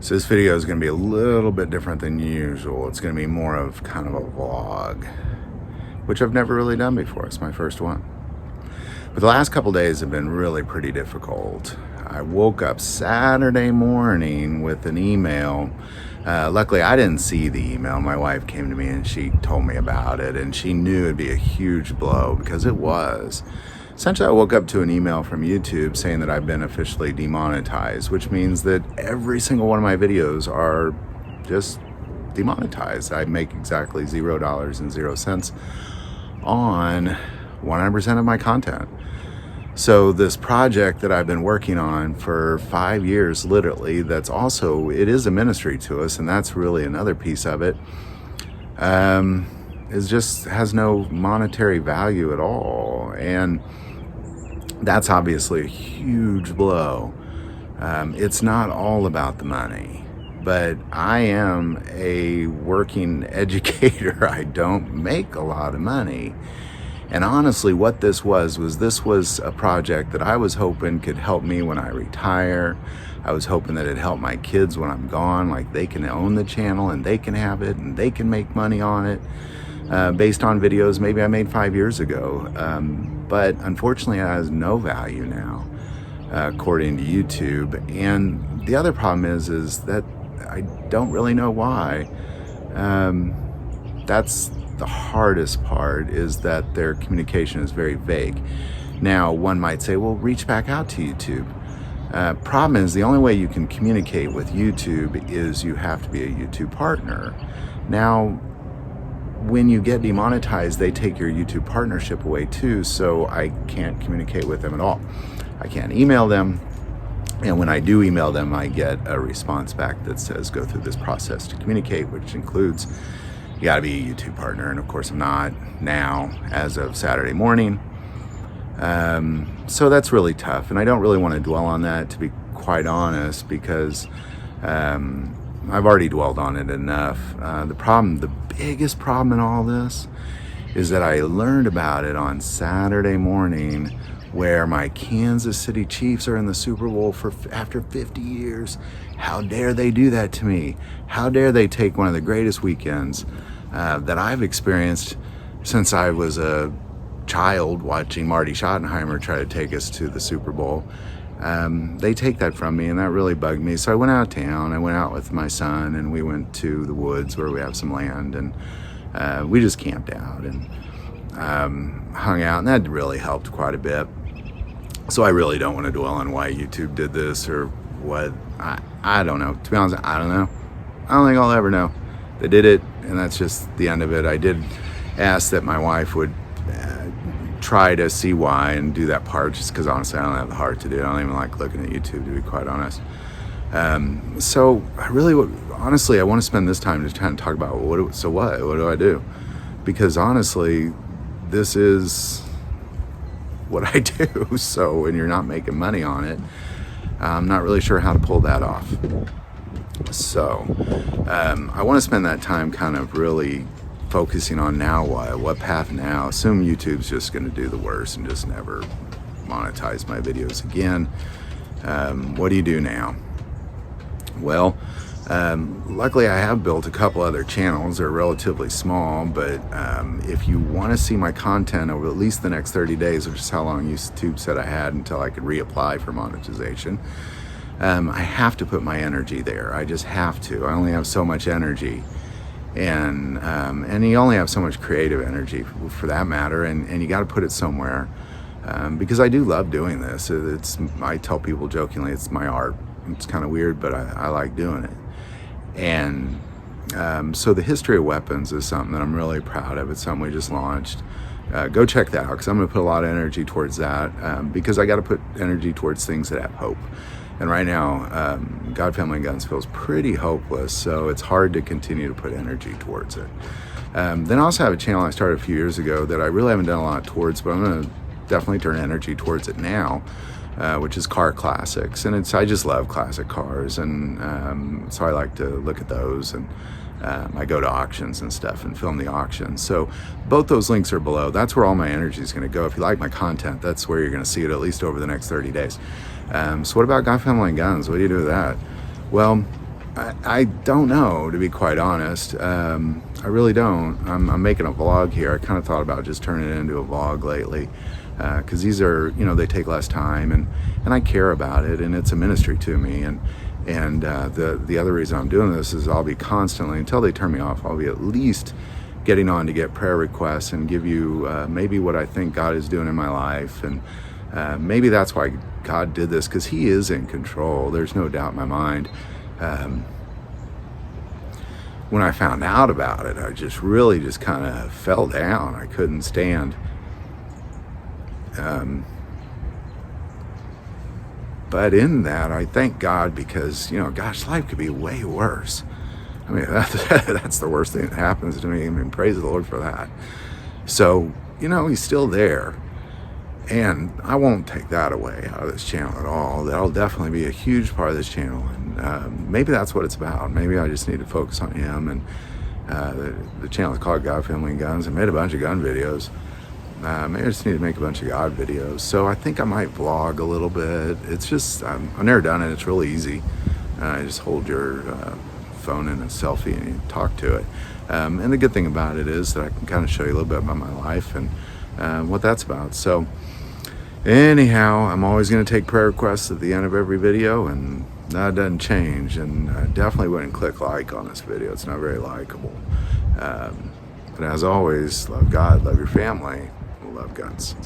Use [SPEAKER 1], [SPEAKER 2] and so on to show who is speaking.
[SPEAKER 1] So this video is going to be a little bit different than usual. It's going to be more of kind of a vlog, which I've never really done before. It's my first one. But the last couple days have been really pretty difficult. I woke up Saturday morning with an email. Luckily, I didn't see the email. My wife came to me and she told me about it, and she knew it'd be a huge blow because it was. Essentially, I woke up to an email from YouTube saying that I've been officially demonetized, which means that every single one of my videos are just demonetized. I make exactly $0.00 on 100% of my content. So this project that I've been working on for 5 years, literally, that's also, it is a ministry to us, and that's really another piece of it, is just has no monetary value at all. And that's obviously a huge blow. It's not all about the money, but I am a working educator. I don't make a lot of money. And honestly, what this was a project that I was hoping could help me when I retire. I was hoping that it'd help my kids when I'm gone, like they can own the channel and they can have it and they can make money on it. Based on videos maybe I made 5 years ago. But unfortunately, it has no value now, according to YouTube. And the other problem is that I don't really know why. That's the hardest part, is that their communication is very vague. Now, one might say, well, reach back out to YouTube. Problem is, the only way you can communicate with YouTube is you have to be a YouTube partner. Now, when you get demonetized, they take your YouTube partnership away too, so I can't communicate with them at all. I can't email them, and when I do email them, I get a response back that says go through this process to communicate, which includes you gotta be a YouTube partner, and of course I'm not now as of Saturday morning. So that's really tough, and I don't really want to dwell on that, to be quite honest, because I've already dwelled on it enough. The biggest problem in all this is that I learned about it on Saturday morning, where my Kansas City Chiefs are in the Super Bowl after 50 years. How dare they do that to me? How dare they take one of the greatest weekends that I've experienced since I was a child, watching Marty Schottenheimer try to take us to the Super Bowl. They take that from me, and that really bugged me. So I went out of town. I went out with my son, and we went to the woods where we have some land, and we just camped out and hung out, and that really helped quite a bit. So I really don't want to dwell on why YouTube did this or what. I don't know. To be honest, I don't know. I don't think I'll ever know. They did it, and that's just the end of it. I did ask that my wife would try to see why and do that part, just because honestly I don't have the heart to do it. I don't even like looking at YouTube, to be quite honest. So I really would, honestly, I want to spend this time just trying to talk about what do I do? Because honestly, this is what I do. So when you're not making money on it, I'm not really sure how to pull that off. So I want to spend that time kind of really focusing on now what path now. Assume YouTube's just going to do the worst and just never monetize my videos again. What do you do now? Well, luckily I have built a couple other channels. They're relatively small, but if you want to see my content over at least the next 30 days, which is how long YouTube said I had until I could reapply for monetization, I have to put my energy there. I just have to. I only have so much energy. And you only have so much creative energy for that matter, and you got to put it somewhere, because I do love doing this. I tell people jokingly, it's my art. It's kind of weird, but I like doing it. And so the history of weapons is something that I'm really proud of. It's something we just launched. Go check that out, because I'm going to put a lot of energy towards that, because I got to put energy towards things that have hope. And right now, God, Family, and Guns feels pretty hopeless, so it's hard to continue to put energy towards it. Then I also have a channel I started a few years ago that I really haven't done a lot towards, but I'm going to definitely turn energy towards it now, which is Car Classics. And I just love classic cars, and so I like to look at those, and I go to auctions and stuff and film the auctions. So both those links are below. That's where all my energy is going to go. If you like my content, that's where you're going to see it, at least over the next 30 days. So what about God, Family, and Guns? What do you do with that? Well, I don't know, to be quite honest. I really don't. I'm making a vlog here. I kind of thought about just turning it into a vlog lately, because these are, they take less time, and I care about it, and it's a ministry to me. And the other reason I'm doing this is I'll be constantly, until they turn me off, I'll be at least getting on to get prayer requests and give you maybe what I think God is doing in my life. And maybe that's why God did this, because He is in control. There's no doubt in my mind. When I found out about it, I just really just kind of fell down. I couldn't stand. But in that, I thank God, because, gosh, life could be way worse. I mean, that's the worst thing that happens to me. I mean, praise the Lord for that. So, He's still there. And I won't take that away out of this channel at all. That'll definitely be a huge part of this channel. And maybe that's what it's about. Maybe I just need to focus on Him. And the channel is called God, Family, and Guns. I made a bunch of gun videos. Maybe I just need to make a bunch of God videos. So I think I might vlog a little bit. It's just, I've never done it. It's really easy. You just hold your phone in a selfie and you talk to it. And the good thing about it is that I can kind of show you a little bit about my life and what that's about. So anyhow, I'm always going to take prayer requests at the end of every video, and that doesn't change. And I definitely wouldn't click like on this video. It's not very likable. But as always, love God, love your family, love guns.